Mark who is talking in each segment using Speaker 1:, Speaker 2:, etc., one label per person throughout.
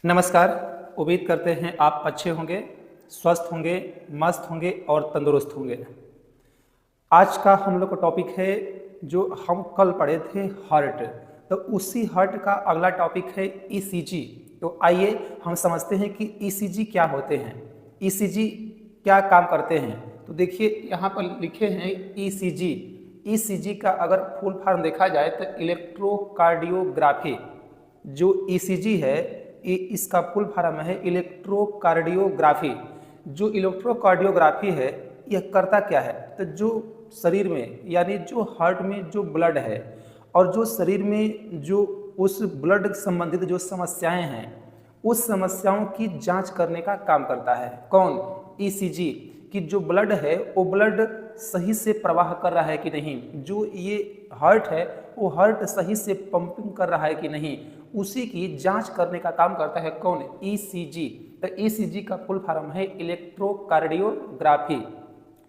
Speaker 1: नमस्कार। उम्मीद करते हैं आप अच्छे होंगे, स्वस्थ होंगे, मस्त होंगे और तंदुरुस्त होंगे। आज का हम लोग का टॉपिक है जो हम कल पढ़े थे हार्ट, तो उसी हार्ट का अगला टॉपिक है ईसीजी। तो आइए हम समझते हैं कि ईसीजी क्या होते हैं, ईसीजी क्या काम करते हैं। तो देखिए यहाँ पर लिखे हैं ईसीजी। ईसीजी का अगर फुल फॉर्म देखा जाए तो इलेक्ट्रोकार्डियोग्राफी। जो ईसीजी है इसका फुल फॉर्म है इलेक्ट्रोकार्डियोग्राफी। जो इलेक्ट्रोकार्डियोग्राफी है यह करता क्या है, तो जो शरीर में यानी जो हार्ट में जो ब्लड है और जो शरीर में जो उस ब्लड संबंधित जो समस्याएं हैं उस समस्याओं की जांच करने का काम करता है। कौन? ईसीजी। कि जो ब्लड है वो ब्लड सही से प्रवाह कर रहा है कि नहीं, जो ये हार्ट है वो हार्ट सही से पंपिंग कर रहा है कि नहीं, उसी की जांच करने का काम करता है कौन? ईसीजी। तो ईसीजी का फुल फॉर्म है इलेक्ट्रोकार्डियोग्राफी।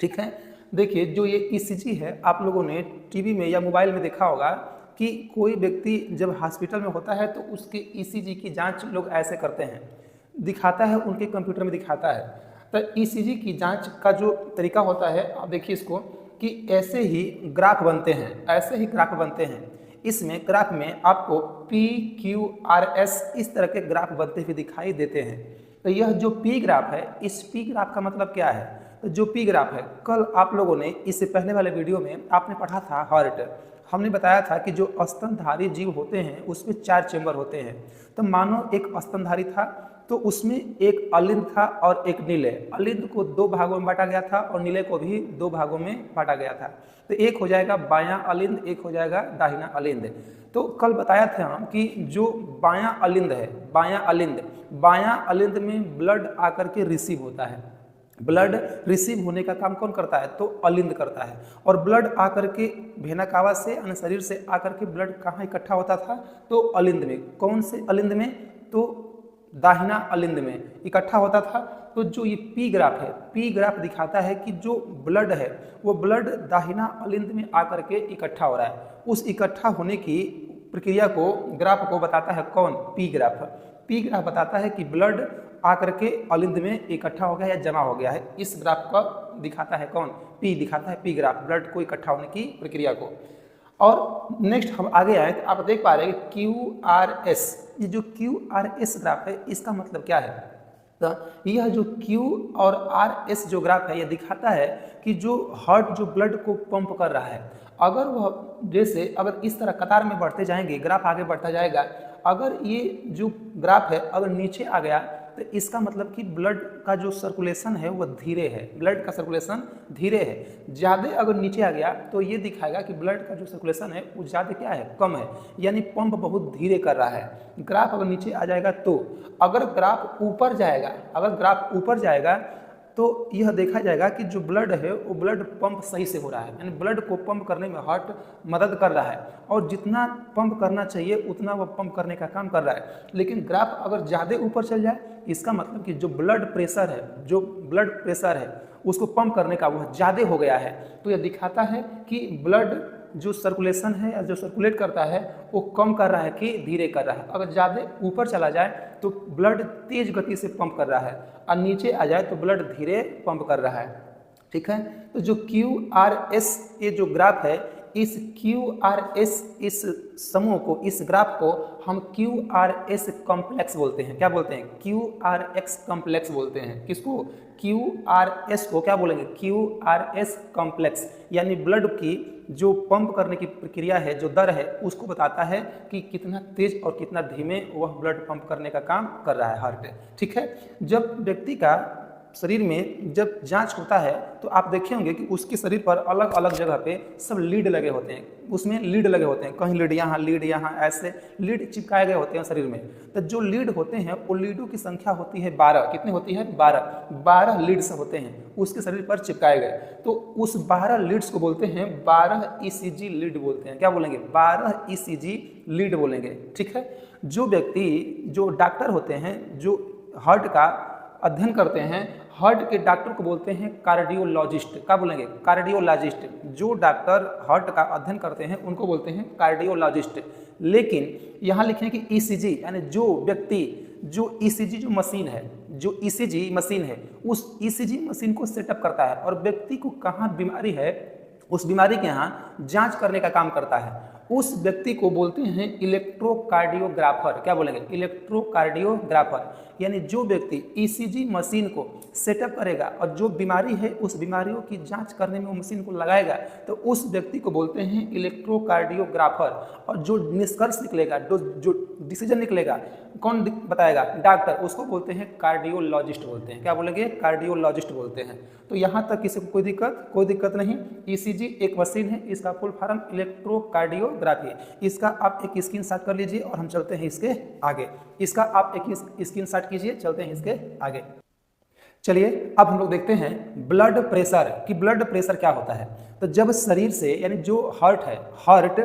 Speaker 1: ठीक है। देखिए जो ये ईसीजी है आप लोगों ने टीवी में या मोबाइल में देखा होगा कि कोई व्यक्ति जब हॉस्पिटल में होता है तो उसके ईसीजी की जांच लोग ऐसे करते हैं, दिखाता है उनके कंप्यूटर में दिखाता है। तो ईसीजी की जांच का जो तरीका होता है आप देखिए इसको कि ऐसे ही ग्राफ बनते हैं, ऐसे ही ग्राफ बनते हैं। इसमें ग्राफ में आपको पी क्यू आर एस इस तरह के ग्राफ बनते हुए दिखाई देते हैं। तो यह जो पी ग्राफ है, इस पी ग्राफ का मतलब क्या है? तो जो पी ग्राफ है कल आप लोगों ने इससे पहले वाले वीडियो में आपने पढ़ा था हार्ट। हमने बताया था कि जो स्तनधारी जीव होते हैं उसमें 4 चेंबर होते हैं। तो मानो एक स्तनधारी था तो उसमें एक अलिंद था और एक नीले। अलिंद को 2 भागों में बांटा गया था और नीले को भी 2 भागों में बांटा गया था। तो एक हो जाएगा बायां अलिंद, एक हो जाएगा दाहिना अलिंद। तो कल बताया था हम कि जो बायां अलिंद है, बायां अलिंद में ब्लड आकर के रिसीव होता है। ब्लड रिसीव होने का काम कौन करता है? तो अलिंद करता है। और ब्लड आकर के भेना कावा से यानी शरीर से आकर के ब्लड कहाँ इकट्ठा होता था? तो अलिंद में। कौन से अलिंद में? तो दाहिना अलिंद में इकट्ठा होता था। तो जो ये पी ग्राफ है, पी ग्राफ दिखाता है कि जो ब्लड है वो ब्लड दाहिना अलिंद में आकर के इकट्ठा हो रहा है। उस इकट्ठा होने की प्रक्रिया को, ग्राफ को बताता है कौन? P graph. पी ग्राफ बताता है कि ब्लड आकर के अलिंद में इकट्ठा हो गया या जमा हो गया है। इस ग्राफ का दिखाता है कौन? पी दिखाता है, पी ग्राफ ब्लड को इकट्ठा होने की प्रक्रिया को। और नेक्स्ट हम आगे आए तो आप देख पा रहे हैं क्यू आर एस। ये जो क्यू आर एस ग्राफ है इसका मतलब क्या है? तो यह जो क्यू और आर एस जो ग्राफ है यह दिखाता है कि जो हार्ट जो ब्लड को पंप कर रहा है, अगर वह जैसे अगर इस तरह कतार में बढ़ते जाएंगे, ग्राफ आगे बढ़ता जाएगा, अगर ये जो ग्राफ है अगर नीचे आ गया तो इसका मतलब कि ब्लड का जो सर्कुलेशन है वह धीरे है, ब्लड का सर्कुलेशन धीरे है। ज़्यादा अगर नीचे आ गया तो ये दिखाएगा कि ब्लड का जो सर्कुलेशन है वो ज़्यादा क्या है? कम है, यानी पंप बहुत धीरे कर रहा है। ग्राफ अगर नीचे आ जाएगा तो, अगर ग्राफ ऊपर जाएगा, अगर ग्राफ ऊपर जाएगा तो यह देखा जाएगा कि जो ब्लड है वो ब्लड पंप सही से हो रहा है, यानी ब्लड को पंप करने में हार्ट मदद कर रहा है और जितना पंप करना चाहिए उतना वह पंप करने का काम कर रहा है। लेकिन ग्राफ अगर ज़्यादा ऊपर चल जाए इसका मतलब कि जो ब्लड प्रेशर है, जो ब्लड प्रेशर है उसको पंप करने का वह ज़्यादा हो गया है। तो यह दिखाता है कि ब्लड जो सर्कुलेशन है या जो सर्कुलेट करता है वो कम कर रहा है कि धीरे कर रहा है। अगर ज़्यादा ऊपर चला जाए तो ब्लड तेज गति से पंप कर रहा है और नीचे आ जाए तो ब्लड धीरे पंप कर रहा है। ठीक है। तो जो क्यू आर एस ये जो ग्राफ है, इस क्यू आर एस इस समूह को, इस ग्राफ को हम क्यू आर एस कॉम्प्लेक्स बोलते हैं। क्या बोलते हैं? क्यू आर एक्स कॉम्प्लेक्स बोलते हैं। किसको? क्यू आर एस को क्या बोलेंगे? Q R S complex. यानी ब्लड की जो पंप करने की प्रक्रिया है, जो दर है, उसको बताता है कि कितना तेज और कितना धीमे वह ब्लड पंप करने का काम कर रहा है हार्ट। ठीक है। जब व्यक्ति का शरीर में जब जांच होता है तो आप देखे होंगे कि उसके शरीर पर अलग अलग जगह पे सब लीड लगे होते हैं, उसमें लीड लगे होते हैं, कहीं लीड यहाँ, ऐसे लीड चिपकाए गए होते हैं शरीर में। तो जो लीड होते हैं वो लीडों की संख्या होती है 12। कितनी होती है? 12 लीड्स होते हैं उसके शरीर पर चिपकाए गए। तो उस 12 लीड्स को बोलते हैं 12 ईसीजी लीड बोलते हैं। क्या बोलेंगे? 12 ईसीजी लीड बोलेंगे। ठीक है। जो व्यक्ति, जो डॉक्टर होते हैं, जो हार्ट का अध्ययन करते हैं, हार्ट के डॉक्टर को बोलते हैं कार्डियोलॉजिस्ट। क्या बोलेंगे? कार्डियोलॉजिस्ट। जो डॉक्टर हार्ट का अध्ययन करते हैं उनको बोलते हैं कार्डियोलॉजिस्ट। लेकिन यहाँ लिखे हैं कि ईसीजी, यानी जो व्यक्ति जो ईसीजी जो मशीन है, जो ईसीजी मशीन है, उस ईसीजी मशीन को सेटअप करता है और व्यक्ति को कहाँ बीमारी है उस बीमारी के यहाँ जांच करने का काम करता है। उस व्यक्ति को बोलते हैं इलेक्ट्रोकार्डियोग्राफर। क्या बोलेंगे? इलेक्ट्रोकार्डियोग्राफर। यानी जो व्यक्ति ईसीजी मशीन को सेटअप करेगा और जो बीमारी है उस बीमारियों की जांच करने में वो मशीन को लगाएगा तो उस व्यक्ति को बोलते हैं इलेक्ट्रोकार्डियोग्राफर। और जो निष्कर्ष निकलेगा, जो डिसीजन निकलेगा, कौन बताएगा? डॉक्टर। उसको बोलते हैं कार्डियोलॉजिस्ट बोलते हैं। क्या बोलेंगे? कार्डियोलॉजिस्ट बोलते हैं। तो यहाँ तक किसी को कोई दिक्कत नहीं। ईसीजी एक मशीन है, इसका फुल फॉर्म इलेक्ट्रोकार्डियोग्राफी। इसका आप एक स्क्रीनशॉट कर लीजिए और हम चलते हैं इसके आगे। इसका आप एक स्क्रीनशॉट कीजिए, चलते हैं इसके आगे। चलिए अब हम लोग देखते हैं ब्लड प्रेशर कि ब्लड प्रेशर क्या होता है। तो जब शरीर से, यानी जो हार्ट है, हार्ट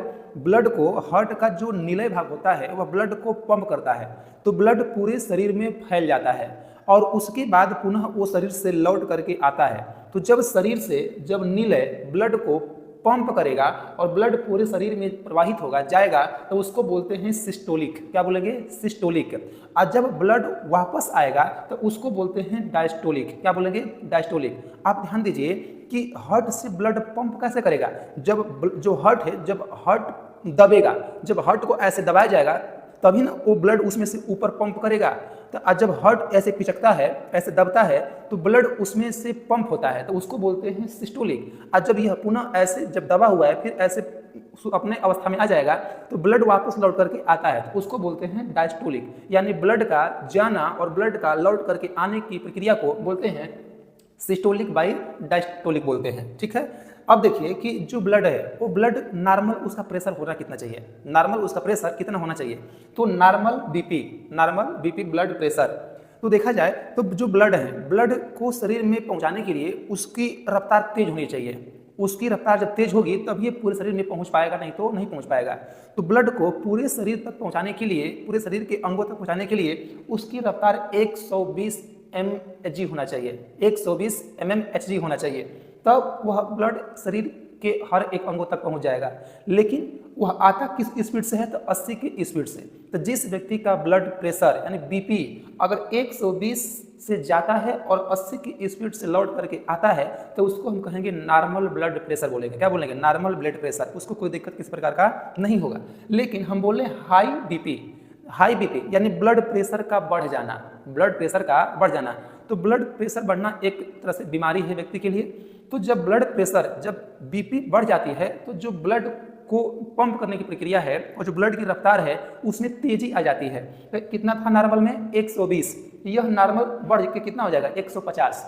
Speaker 1: का जो नीले भाग होता है वह ब्लड को पंप करता है, तो ब्लड पूरे शरीर में फैल जाता है और उसके बाद पुनः वो शरीर से लौट करके आता है। तो जब शरीर से जब नीले ब्लड को पंप करेगा और ब्लड पूरे शरीर में प्रवाहित होगा, जाएगा, तो उसको बोलते हैं सिस्टोलिक। क्या बोलेंगे? सिस्टोलिक। और जब ब्लड वापस आएगा तो उसको बोलते हैं डायस्टोलिक। क्या बोलेंगे? डायस्टोलिक। आप ध्यान दीजिए कि हार्ट से ब्लड पंप कैसे करेगा? जब जो हार्ट है, जब हार्ट दबेगा, जब हार्ट को ऐसे दबाया जाएगा तभी ना वो ब्लड उसमें से ऊपर पंप करेगा। तो जब हार्ट ऐसे पिचकता है, ऐसे दबता है, तो ब्लड उसमें से पंप होता है, तो उसको बोलते हैं सिस्टोलिक। और जब यह पुनः ऐसे जब दबा हुआ है फिर ऐसे अपने अवस्था में आ जाएगा तो ब्लड वापस लौट करके आता है, तो उसको बोलते हैं डायस्टोलिक। यानी ब्लड का जाना और ब्लड का लौट करके आने की प्रक्रिया को बोलते हैं सिस्टोलिक बाई डायस्टोलिक बोलते हैं। ठीक है। अब देखिए कि जो ब्लड है वो ब्लड नॉर्मल, उसका प्रेशर होना कितना चाहिए? नॉर्मल उसका प्रेशर कितना होना चाहिए? तो नॉर्मल बीपी ब्लड प्रेशर। तो देखा जाए तो जो ब्लड है, ब्लड को शरीर में पहुंचाने के लिए उसकी रफ्तार तेज होनी चाहिए। उसकी रफ्तार जब तेज होगी तब ये पूरे शरीर में पहुंच पाएगा, नहीं तो नहीं पहुंच पाएगा। तो ब्लड को पूरे शरीर तक पहुंचाने के लिए, पूरे शरीर के अंगों तक पहुंचाने के लिए उसकी रफ्तार 120 mHg होना चाहिए, 120 mmHg होना चाहिए, तब वह ब्लड शरीर के हर एक अंगों तक पहुंच जाएगा। लेकिन वह आता किस स्पीड से है? तो 80 की स्पीड से। तो जिस व्यक्ति का ब्लड प्रेशर यानी बीपी अगर 120 से जाता है और 80 की स्पीड से लौट करके आता है तो उसको हम कहेंगे नॉर्मल ब्लड प्रेशर बोलेंगे। क्या बोलेंगे? Normal blood pressure. उसको कोई दिक्कत किस प्रकार का नहीं होगा। लेकिन हम बोले हाई बीपी यानी ब्लड प्रेशर का बढ़ जाना, तो ब्लड प्रेशर बढ़ना एक तरह से बीमारी है व्यक्ति के लिए। तो जब ब्लड प्रेशर, जब बीपी बढ़ जाती है तो जो ब्लड को पंप करने की प्रक्रिया है और जो ब्लड की रफ्तार है उसमें तेजी आ जाती है। तो कितना था नॉर्मल में? 120। यह नॉर्मल बढ़ के कितना हो जाएगा? 150।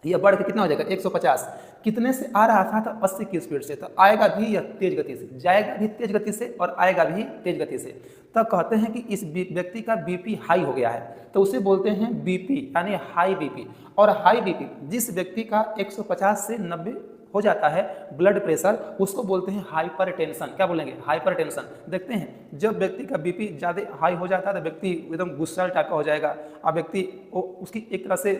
Speaker 1: यह बढ़ के कितना हो जाएगा? 150। कितने से आ रहा था? तो 80 की स्पीड से। तो आएगा भी यह तेज गति से, जाएगा भी तेज गति से और आएगा भी तेज गति से। तो कहते हैं कि इस व्यक्ति का बीपी हाई हो गया है, तो उसे बोलते हैं बीपी यानी हाई बीपी। और हाई बीपी जिस व्यक्ति का 150 से 90 हो जाता है ब्लड प्रेशर, उसको बोलते हैं हाइपरटेंशन। क्या बोलेंगे? हाइपरटेंशन। देखते हैं जब व्यक्ति का बीपी ज़्यादा हाई हो जाता है तो व्यक्ति एकदम गुस्सा टाइप का हो जाएगा और व्यक्ति उसकी एक तरह से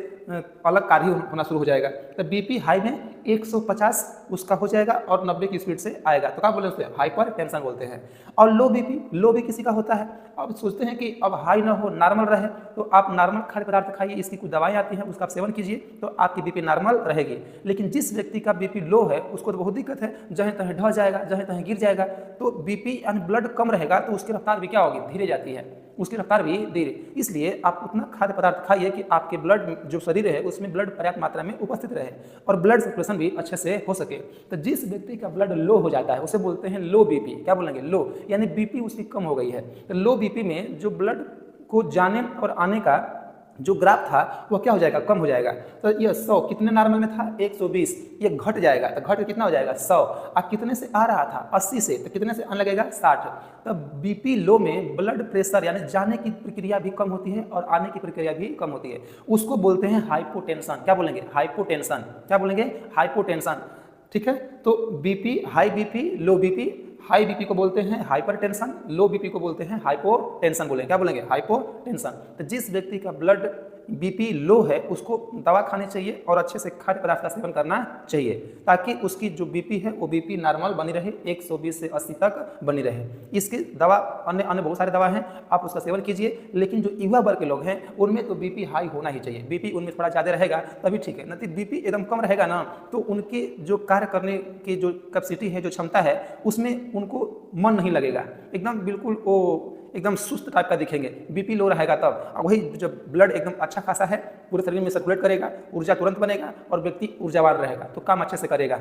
Speaker 1: अलग कार्य होना शुरू हो जाएगा। तो बीपी हाई में 150 उसका हो जाएगा और 90 की स्पीड से आएगा, तो क्या बोले? उससे हाइपरटेंशन बोलते हैं। और लो भी किसी का होता है। अब सोचते हैं कि अब हाई ना हो, नॉर्मल रहे, तो आप नॉर्मल खाद्य पदार्थ खाइए, इसकी कुछ दवाएं आती हैं उसका आप सेवन कीजिए तो आपकी बीपी नॉर्मल रहेगी। लेकिन जिस व्यक्ति का बीपी लो है उसको तो बहुत दिक्कत है, जहाँ तहीं ढह जाएगा, जहाँ तहीं गिर जाएगा। तो बीपी यानी ब्लड कम रहेगा तो उसकी रफ्तार भी क्या होगी? धीरे जाती है, उसकी रफ्तार भी धीरे। इसलिए आप उतना खाद्य पदार्थ खाइए कि आपके ब्लड जो शरीर है उसमें ब्लड पर्याप्त मात्रा में उपस्थित रहे और ब्लड सर्कुलेशन भी अच्छे से हो सके। तो जिस व्यक्ति का ब्लड लो हो जाता है उसे बोलते हैं लो बीपी। क्या बोलेंगे? लो यानी बीपी उसकी कम हो गई है। तो लो बीपी में जो ब्लड को जाने और आने का जो ग्राफ था वह क्या हो जाएगा? कम हो जाएगा। तो यह 100 कितने नॉर्मल में था? 120। ये घट जाएगा, तो घट कितना हो जाएगा? 100। अब कितने से आ रहा था? 80 से, तो कितने से आने लगेगा? 60। तब बीपी लो में ब्लड प्रेशर यानी जाने की प्रक्रिया भी कम होती है और आने की प्रक्रिया भी कम होती है, उसको बोलते हैं हाइपोटेंशन। क्या बोलेंगे? हाइपोटेंशन। क्या बोलेंगे? हाइपोटेंशन। ठीक है। तो बीपी, हाई बीपी, लो बीपी, हाई बीपी को बोलते हैं हाइपरटेंशन, लो बीपी को बोलते हैं हाइपोटेंशन बोलेंगे। क्या बोलेंगे? हाइपोटेंशन। तो जिस व्यक्ति का ब्लड बीपी लो है उसको दवा खानी चाहिए और अच्छे से खाद्य पदार्थ का सेवन करना चाहिए, ताकि उसकी जो बीपी है वो बीपी नॉर्मल बनी रहे, 120 से 80 तक बनी रहे। इसकी दवा अन्य अन्य बहुत सारे दवा हैं, आप उसका सेवन कीजिए। लेकिन जो युवा वर्ग के लोग हैं उनमें तो बीपी हाई होना ही चाहिए, बीपी उनमें थोड़ा ज़्यादा रहेगा तभी ठीक है, नहीं बीपी एकदम कम रहेगा ना तो उनके जो कार्य करने की जो कैपेसिटी है, जो क्षमता है, उसमें उनको मन नहीं लगेगा, एकदम बिल्कुल वो एकदम सुस्त टाइप का दिखेंगे। बीपी लो रहेगा तब, वही जब ब्लड एकदम अच्छा खासा है पूरे शरीर में सर्कुलेट करेगा, ऊर्जा तुरंत बनेगा और व्यक्ति ऊर्जावान रहेगा, तो काम अच्छे से करेगा।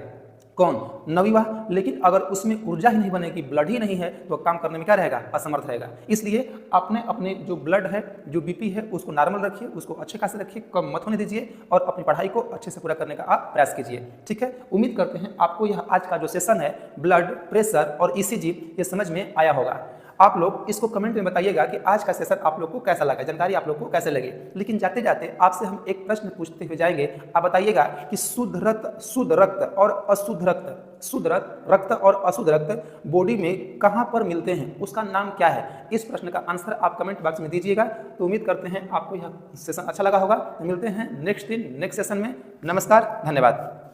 Speaker 1: कौन? नवविवाह। लेकिन अगर उसमें ऊर्जा ही नहीं बनेगी, ब्लड ही नहीं है, तो काम करने में क्या रहेगा? असमर्थ रहेगा। इसलिए अपने अपने जो ब्लड है, जो बीपी है, उसको नॉर्मल रखिए, उसको अच्छे खासे रखिए, कम मत होने दीजिए और अपनी पढ़ाई को अच्छे से पूरा करने का आप प्रयास कीजिए। ठीक है, उम्मीद करते हैं आपको यह आज का जो सेशन है ब्लड प्रेशर और ईसीजी ये समझ में आया होगा। आप लोग इसको कमेंट में बताइएगा कि आज का सेशन आप लोग को कैसा लगा, जानकारी आप लोग को कैसे लगे। लेकिन जाते जाते आपसे हम एक प्रश्न पूछते हुए जाएंगे, आप बताइएगा कि शुद्ध रक्त और अशुद्ध रक्त, शुद्ध रक्त और अशुद्ध रक्त बॉडी में कहाँ पर मिलते हैं, उसका नाम क्या है? इस प्रश्न का आंसर आप कमेंट बॉक्स में दीजिएगा। तो उम्मीद करते हैं आपको यह सेशन अच्छा लगा होगा। मिलते हैं नेक्स्ट दिन नेक्स्ट सेशन में। नमस्कार, धन्यवाद।